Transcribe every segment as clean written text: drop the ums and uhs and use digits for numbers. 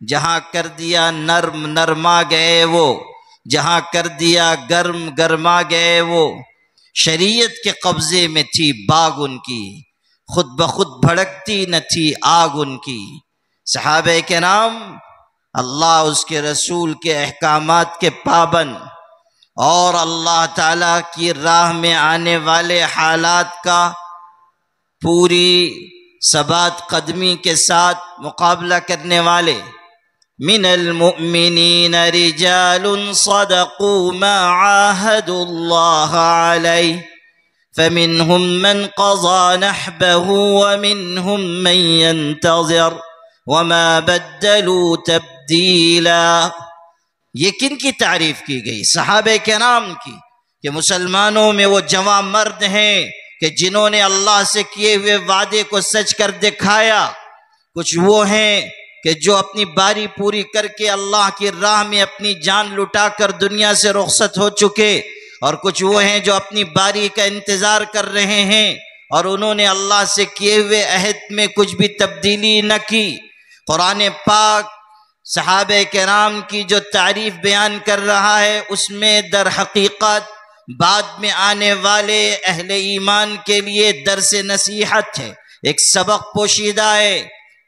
جہاں کر دیا نرم نرما گئے وہ، جہاں کر دیا گرم گرما گئے وہ، شریعت کے قبضے میں تھی باغ ان کی، خود بخود بھڑکتی نہ تھی آگ ان کی۔ صحابہ کرام اللہ اس کے رسول کے احکامات کے پابند اور اللہ تعالیٰ کی راہ میں آنے والے حالات کا پوری ثبات قدمی کے ساتھ مقابلہ کرنے والے۔ من المؤمنین رجال صدقوا ما عاهدوا اللہ علیہ فمنهم من قضى نحبه ومنهم من ينتظر وما بدلوا تبدیلا۔ یہ کن کی تعریف کی گئی؟ صحابہ کرام کی، کہ مسلمانوں میں وہ جوان مرد ہیں کہ جنہوں نے اللہ سے کیے ہوئے وعدے کو سچ کر دکھایا، کچھ وہ ہیں کہ جو اپنی باری پوری کر کے اللہ کی راہ میں اپنی جان لٹا کر دنیا سے رخصت ہو چکے، اور کچھ وہ ہیں جو اپنی باری کا انتظار کر رہے ہیں اور انہوں نے اللہ سے کیے ہوئے عہد میں کچھ بھی تبدیلی نہ کی۔ قرآن پاک صحابہ کرام کی جو تعریف بیان کر رہا ہے، اس میں در حقیقت بعد میں آنے والے اہل ایمان کے لیے درس نصیحت ہے، ایک سبق پوشیدہ ہے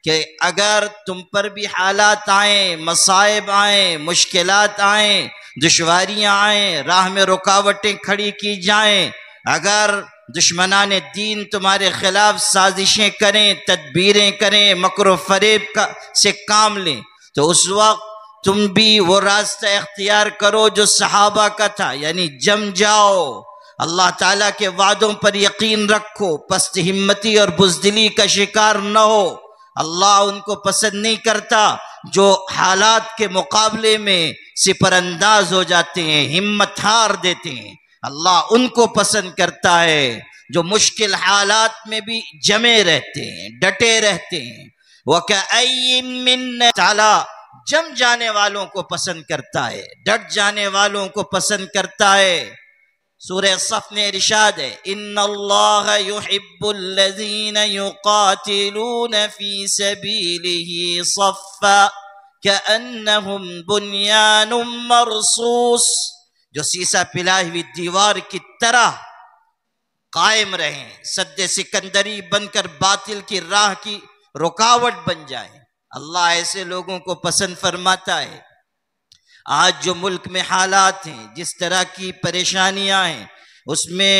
کہ اگر تم پر بھی حالات آئیں، مصائب آئیں، مشکلات آئیں، دشواریاں آئیں، راہ میں رکاوٹیں کھڑی کی جائیں، اگر دشمنان دین تمہارے خلاف سازشیں کریں، تدبیریں کریں، مکر و فریب سے کام لیں، تو اس وقت تم بھی وہ راستہ اختیار کرو جو صحابہ کا تھا، یعنی جم جاؤ، اللہ تعالیٰ کے وعدوں پر یقین رکھو، پست ہمتی اور بزدلی کا شکار نہ ہو۔ اللہ ان کو پسند نہیں کرتا جو حالات کے مقابلے میں سپر انداز ہو جاتے ہیں، ہمت ہار دیتے ہیں۔ اللہ ان کو پسند کرتا ہے جو مشکل حالات میں بھی جمے رہتے ہیں، ڈٹے رہتے ہیں۔ وَكَأَيٍّ مِّن تعالیٰ جم جانے والوں کو پسند کرتا ہے، ڈٹ جانے والوں کو پسند کرتا ہے۔ سورہ صف میں ارشاد ہے، ان اللہ یحب الذین یقاتلون فی سبیلہ صفا کأنہم بنیان مرصوص، جو سیسا پلائی ہوئی دیوار کی طرح قائم رہیں، سد سکندری بن کر باطل کی راہ کی رکاوٹ بن جائیں۔ اللہ ایسے لوگوں کو پسند فرماتا ہے۔ آج جو ملک میں حالات ہیں، جس طرح کی پریشانیاں ہیں، اس میں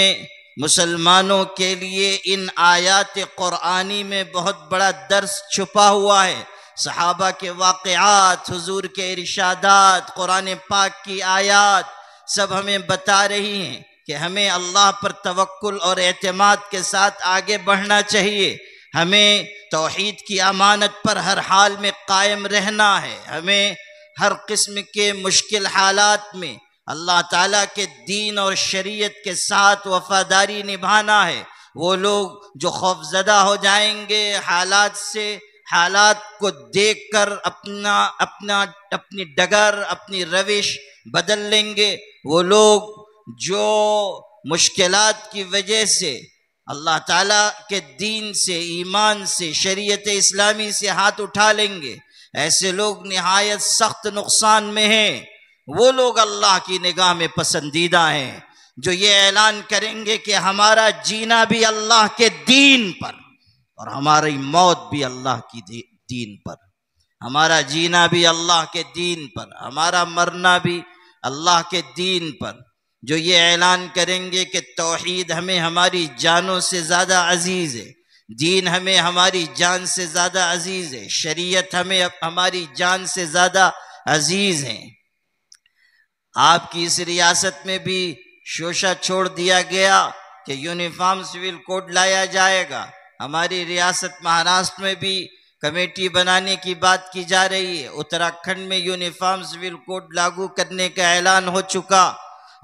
مسلمانوں کے لیے ان آیات قرآنی میں بہت بڑا درس چھپا ہوا ہے۔ صحابہ کے واقعات، حضور کے ارشادات، قرآن پاک کی آیات سب ہمیں بتا رہی ہیں کہ ہمیں اللہ پر توکل اور اعتماد کے ساتھ آگے بڑھنا چاہیے، ہمیں توحید کی امانت پر ہر حال میں قائم رہنا ہے، ہمیں ہر قسم کے مشکل حالات میں اللہ تعالیٰ کے دین اور شریعت کے ساتھ وفاداری نبھانا ہے۔ وہ لوگ جو خوف زدہ ہو جائیں گے حالات سے، حالات کو دیکھ کر اپنی ڈگر، اپنی روش بدل لیں گے، وہ لوگ جو مشکلات کی وجہ سے اللہ تعالیٰ کے دین سے، ایمان سے، شریعت اسلامی سے ہاتھ اٹھا لیں گے، ایسے لوگ نہایت سخت نقصان میں ہیں۔ وہ لوگ اللہ کی نگاہ میں پسندیدہ ہیں جو یہ اعلان کریں گے کہ ہمارا جینا بھی اللہ کے دین پر اور ہماری موت بھی اللہ کی دین پر، ہمارا جینا بھی اللہ کے دین پر، ہمارا مرنا بھی اللہ کے دین پر، جو یہ اعلان کریں گے کہ توحید ہمیں ہماری جانوں سے زیادہ عزیز ہے، دین ہمیں ہماری جان سے زیادہ عزیز ہے، شریعت ہمیں ہماری جان سے زیادہ عزیز ہے۔ آپ کی اس ریاست میں بھی شوشہ چھوڑ دیا گیا کہ یونیفارم سول کوڈ لایا جائے گا۔ ہماری ریاست مہاراشٹر میں بھی کمیٹی بنانے کی بات کی جا رہی ہے۔ اتراکھنڈ میں یونیفارم سول کوڈ لاگو کرنے کا اعلان ہو چکا۔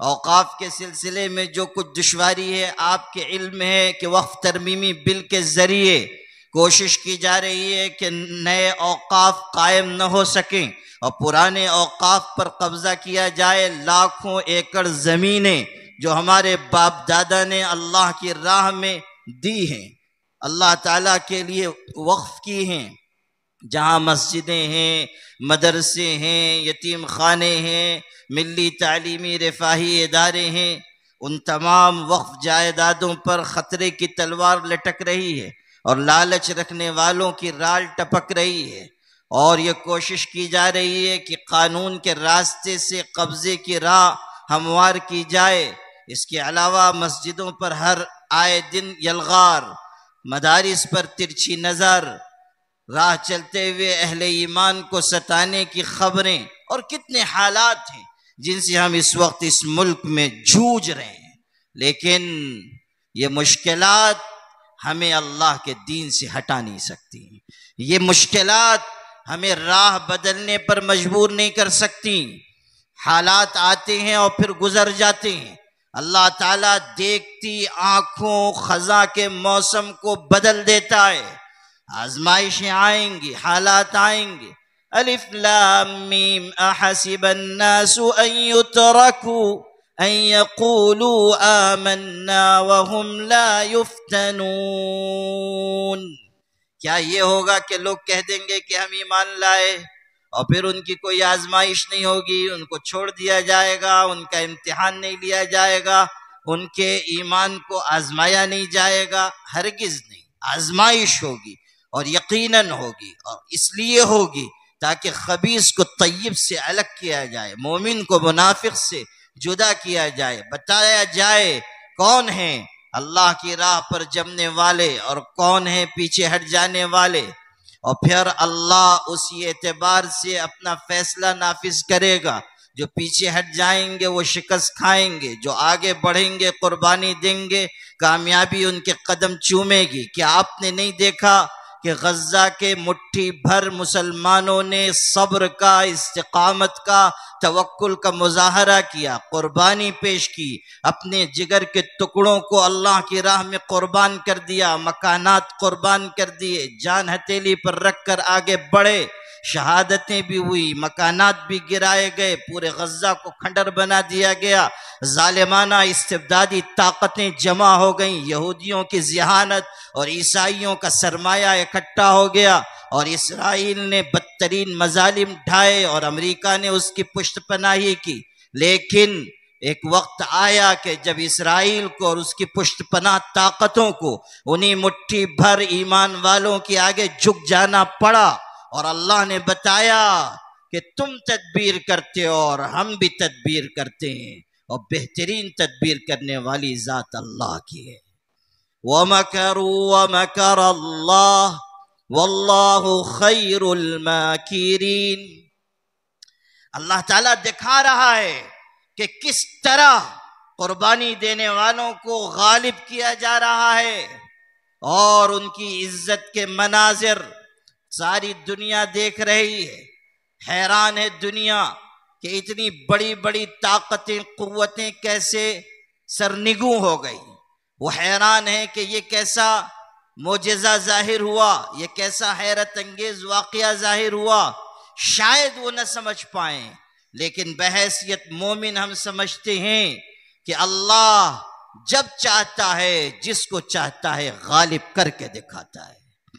اوقاف کے سلسلے میں جو کچھ دشواری ہے آپ کے علم ہے کہ وقف ترمیمی بل کے ذریعے کوشش کی جا رہی ہے کہ نئے اوقاف قائم نہ ہو سکیں اور پرانے اوقاف پر قبضہ کیا جائے۔ لاکھوں ایکڑ زمینیں جو ہمارے باپ دادا نے اللہ کی راہ میں دی ہیں، اللہ تعالیٰ کے لیے وقف کی ہیں، جہاں مسجدیں ہیں، مدرسے ہیں، یتیم خانے ہیں، ملی تعلیمی رفاہی ادارے ہیں، ان تمام وقف جائیدادوں پر خطرے کی تلوار لٹک رہی ہے اور لالچ رکھنے والوں کی رال ٹپک رہی ہے، اور یہ کوشش کی جا رہی ہے کہ قانون کے راستے سے قبضے کی راہ ہموار کی جائے۔ اس کے علاوہ مسجدوں پر ہر آئے دن یلغار، مدارس پر ترچھی نظر، راہ چلتے ہوئے اہل ایمان کو ستانے کی خبریں، اور کتنے حالات ہیں جن سے ہم اس وقت اس ملک میں جوجھ رہے ہیں۔ لیکن یہ مشکلات ہمیں اللہ کے دین سے ہٹا نہیں سکتی، یہ مشکلات ہمیں راہ بدلنے پر مجبور نہیں کر سکتی۔ حالات آتے ہیں اور پھر گزر جاتے ہیں، اللہ تعالیٰ دیکھتی آنکھوں خزاں کے موسم کو بدل دیتا ہے۔ آزمائشیں آئیں گی، حالات آئیں گے۔ الف لام میم احسب الناس ان يتركوا ان يقولوا آمنا وهم لا يفتنون۔ کیا یہ ہوگا کہ لوگ کہہ دیں گے کہ ہم ایمان لائے اور پھر ان کی کوئی آزمائش نہیں ہوگی، ان کو چھوڑ دیا جائے گا، ان کا امتحان نہیں لیا جائے گا، ان کے ایمان کو آزمایا نہیں جائے گا؟ ہرگز نہیں، آزمائش ہوگی اور یقیناً ہوگی، اور اس لیے ہوگی تاکہ خبیث کو طیب سے الگ کیا جائے، مومن کو منافق سے جدا کیا جائے، بتایا جائے کون ہیں اللہ کی راہ پر جمنے والے اور کون ہیں پیچھے ہٹ جانے والے، اور پھر اللہ اسی اعتبار سے اپنا فیصلہ نافذ کرے گا۔ جو پیچھے ہٹ جائیں گے وہ شکست کھائیں گے، جو آگے بڑھیں گے قربانی دیں گے، کامیابی ان کے قدم چومے گی۔ کیا آپ نے نہیں دیکھا کہ غزہ کے مٹھی بھر مسلمانوں نے صبر کا، استقامت کا، توکل کا مظاہرہ کیا، قربانی پیش کی، اپنے جگر کے ٹکڑوں کو اللہ کی راہ میں قربان کر دیا، مکانات قربان کر دیے، جان ہتھیلی پر رکھ کر آگے بڑھے، شہادتیں بھی ہوئی، مکانات بھی گرائے گئے، پورے غزہ کو کھنڈر بنا دیا گیا، ظالمانہ استبدادی طاقتیں جمع ہو گئیں، یہودیوں کی ذہانت اور عیسائیوں کا سرمایہ اکٹھا ہو گیا، اور اسرائیل نے بدترین مظالم ڈھائے اور امریکہ نے اس کی پشت پناہی کی۔ لیکن ایک وقت آیا کہ جب اسرائیل کو اور اس کی پشت پناہ طاقتوں کو انہی مٹھی بھر ایمان والوں کے آگے جھک جانا پڑا، اور اللہ نے بتایا کہ تم تدبیر کرتے ہو اور ہم بھی تدبیر کرتے ہیں، اور بہترین تدبیر کرنے والی ذات اللہ کی ہے۔ وَمَكَرُوا وَمَكَرَ اللَّهُ وَاللَّهُ خَيْرُ الْمَاكِرِينَ۔ اللہ تعالیٰ دکھا رہا ہے کہ کس طرح قربانی دینے والوں کو غالب کیا جا رہا ہے، اور ان کی عزت کے مناظر ساری دنیا دیکھ رہی ہے۔ حیران ہے دنیا کہ اتنی بڑی بڑی طاقتیں، قوتیں کیسے سرنگوں ہو گئی۔ وہ حیران ہے کہ یہ کیسا معجزہ ظاہر ہوا، یہ کیسا حیرت انگیز واقعہ ظاہر ہوا۔ شاید وہ نہ سمجھ پائیں، لیکن بحیثیت مومن ہم سمجھتے ہیں کہ اللہ جب چاہتا ہے جس کو چاہتا ہے غالب کر کے دکھاتا ہے۔